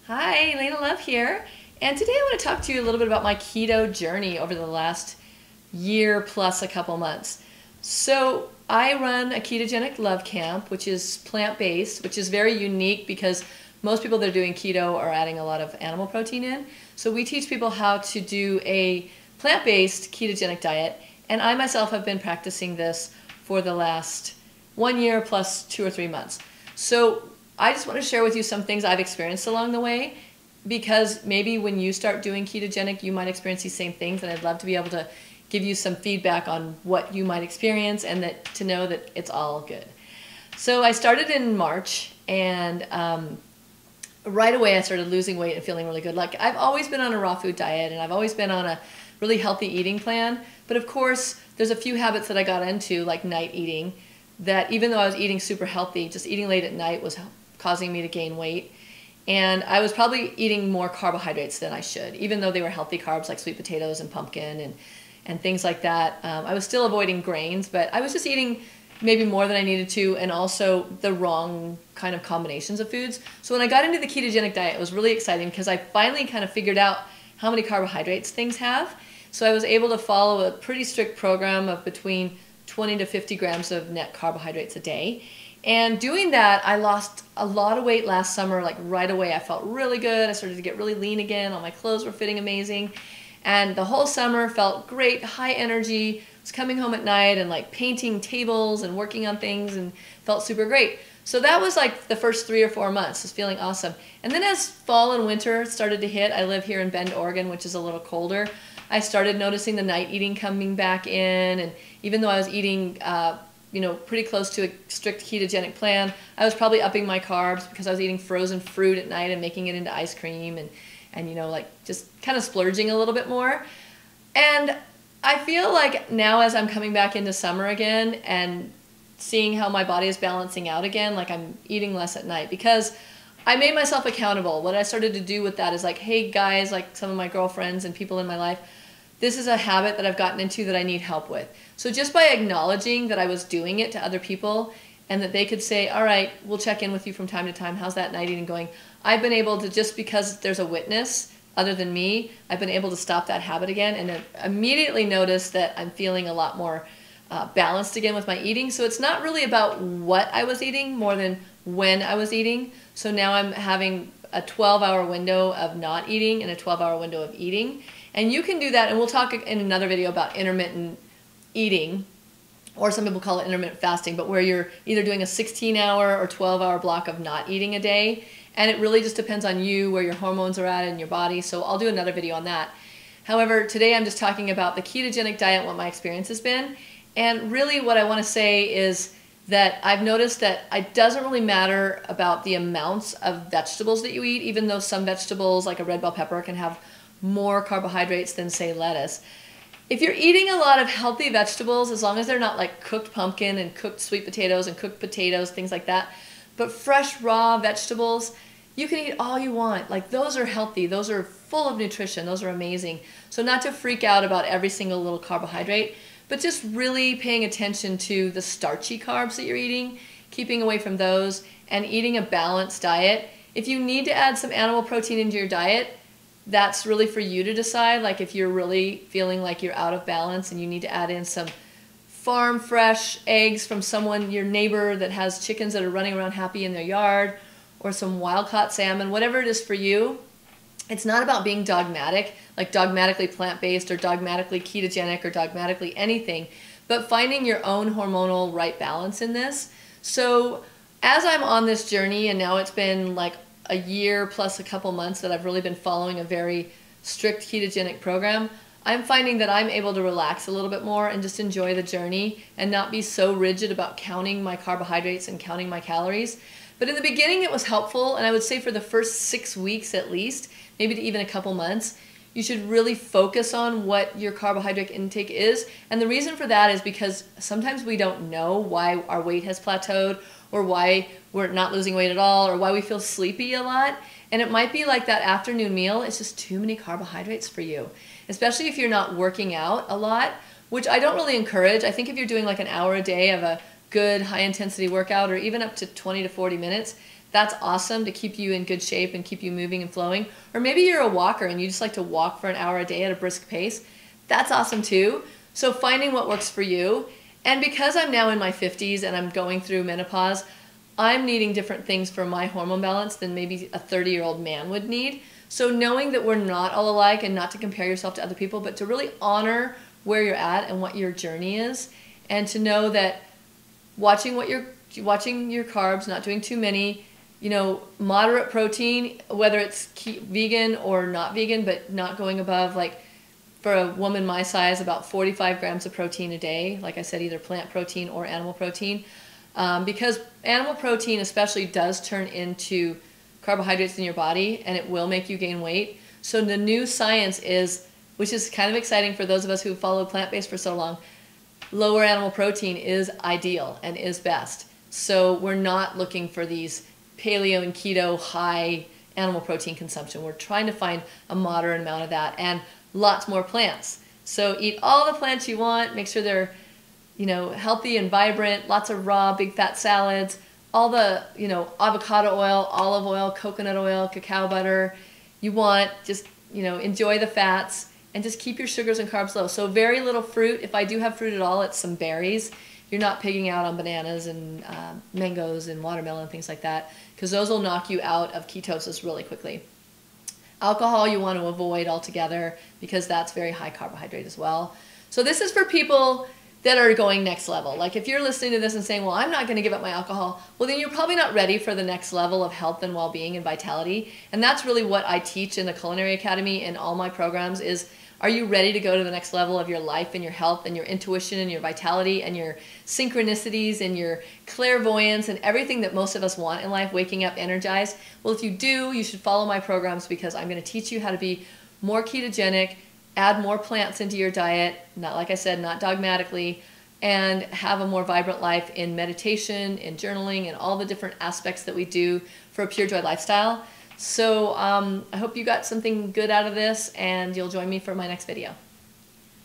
Hi, Elena Love here, and today I want to talk to you a little bit about my keto journey over the last year plus a couple months. So I run a ketogenic love camp, which is plant-based, which is very unique because most people that are doing keto are adding a lot of animal protein in. So we teach people how to do a plant-based ketogenic diet, and I myself have been practicing this for the last 1 year plus 2 or 3 months. So I just want to share with you some things I've experienced along the way, because maybe when you start doing ketogenic, you might experience these same things, and I'd love to be able to give you some feedback on what you might experience and that to know that it's all good. So I started in March, and right away I started losing weight and feeling really good. Like, I've always been on a raw food diet, and I've always been on a really healthy eating plan, but of course there's a few habits that I got into, like night eating, that even though I was eating super healthy, just eating late at night was causing me to gain weight. And I was probably eating more carbohydrates than I should, even though they were healthy carbs like sweet potatoes and pumpkin and things like that. I was still avoiding grains, but I was just eating maybe more than I needed to, and also the wrong kind of combinations of foods. So when I got into the ketogenic diet, it was really exciting because I finally kind of figured out how many carbohydrates things have. So I was able to follow a pretty strict program of between 20 to 50 grams of net carbohydrates a day. And doing that, I lost a lot of weight last summer, like right away. I felt really good. I started to get really lean again. All my clothes were fitting amazing. And the whole summer felt great, high energy. I was coming home at night and like painting tables and working on things and felt super great. So that was like the first 3 or 4 months, just feeling awesome. And then as fall and winter started to hit, I live here in Bend, Oregon, which is a little colder. I started noticing the night eating coming back in, and even though I was eating pretty close to a strict ketogenic plan, I was probably upping my carbs because I was eating frozen fruit at night and making it into ice cream and like just kind of splurging a little bit more. And I feel like now, as I'm coming back into summer again and seeing how my body is balancing out again, like I'm eating less at night because I made myself accountable. What I started to do with that is like, hey guys, like some of my girlfriends and people in my life, this is a habit that I've gotten into that I need help with. So just by acknowledging that I was doing it to other people and that they could say, all right, we'll check in with you from time to time. How's that night eating going? I've been able to, just because there's a witness other than me, I've been able to stop that habit again and immediately notice that I'm feeling a lot more balanced again with my eating. So it's not really about what I was eating more than when I was eating. So now I'm having a 12-hour window of not eating and a 12-hour window of eating. And you can do that, and we'll talk in another video about intermittent eating, or some people call it intermittent fasting, but where you're either doing a 16-hour or 12-hour block of not eating a day. And it really just depends on you, where your hormones are at in your body. So I'll do another video on that. However, today I'm just talking about the ketogenic diet, what my experience has been. And really what I want to say is that I've noticed that it doesn't really matter about the amounts of vegetables that you eat, even though some vegetables like a red bell pepper can have more carbohydrates than, say, lettuce. If you're eating a lot of healthy vegetables, as long as they're not like cooked pumpkin and cooked sweet potatoes and cooked potatoes, things like that, but fresh raw vegetables, you can eat all you want. Like, those are healthy, those are full of nutrition, those are amazing. So not to freak out about every single little carbohydrate, but just really paying attention to the starchy carbs that you're eating, keeping away from those, and eating a balanced diet. If you need to add some animal protein into your diet, that's really for you to decide. Like, if you're really feeling like you're out of balance and you need to add in some farm fresh eggs from someone, your neighbor that has chickens that are running around happy in their yard, or some wild caught salmon, whatever it is for you. It's not about being dogmatic, like dogmatically plant-based or dogmatically ketogenic or dogmatically anything, but finding your own hormonal right balance in this. So as I'm on this journey, and now it's been like a year plus a couple months that I've really been following a very strict ketogenic program, I'm finding that I'm able to relax a little bit more and just enjoy the journey and not be so rigid about counting my carbohydrates and counting my calories. But in the beginning it was helpful, and I would say for the first 6 weeks at least, maybe to even a couple months, you should really focus on what your carbohydrate intake is. And the reason for that is because sometimes we don't know why our weight has plateaued, or why we're not losing weight at all, or why we feel sleepy a lot. And it might be like that afternoon meal, it's just too many carbohydrates for you, especially if you're not working out a lot, which I don't really encourage. I think if you're doing like an hour a day of a good high intensity workout, or even up to 20 to 40 minutes, That's awesome to keep you in good shape and keep you moving and flowing. Or maybe you're a walker and you just like to walk for an hour a day at a brisk pace. That's awesome too. So finding what works for you. And because I'm now in my 50s and I'm going through menopause, I'm needing different things for my hormone balance than maybe a 30-year-old man would need. So knowing that we're not all alike, and not to compare yourself to other people, but to really honor where you're at and what your journey is, and to know that watching your carbs, not doing too many, moderate protein, whether it's vegan or not vegan, but not going above, like for a woman my size, about 45 grams of protein a day. Like I said, either plant protein or animal protein. Because animal protein especially does turn into carbohydrates in your body, and it will make you gain weight. So the new science is, which is kind of exciting for those of us who followed plant-based for so long, lower animal protein is ideal and is best. So we're not looking for these paleo and keto high animal protein consumption. We're trying to find a moderate amount of that, and lots more plants. So eat all the plants you want, make sure they're healthy and vibrant, lots of raw, big fat salads, all the, avocado oil, olive oil, coconut oil, cacao butter you want. Just, enjoy the fats and just keep your sugars and carbs low. So very little fruit. If I do have fruit at all, it's some berries. You're not pigging out on bananas and mangoes and watermelon and things like that, because those will knock you out of ketosis really quickly. Alcohol you want to avoid altogether, because that's very high carbohydrate as well. So this is for people that are going next level. Like if you're listening to this and saying, well, I'm not going to give up my alcohol, well, then you're probably not ready for the next level of health and well-being and vitality. And that's really what I teach in the Culinary Academy and all my programs is, are you ready to go to the next level of your life and your health and your intuition and your vitality and your synchronicities and your clairvoyance and everything that most of us want in life, waking up energized? Well, if you do, you should follow my programs, because I'm going to teach you how to be more ketogenic, add more plants into your diet, not, like I said, not dogmatically, and have a more vibrant life in meditation, in journaling, and all the different aspects that we do for a pure joy lifestyle. So I hope you got something good out of this, and you'll join me for my next video.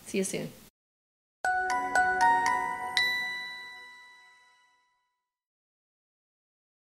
See you soon.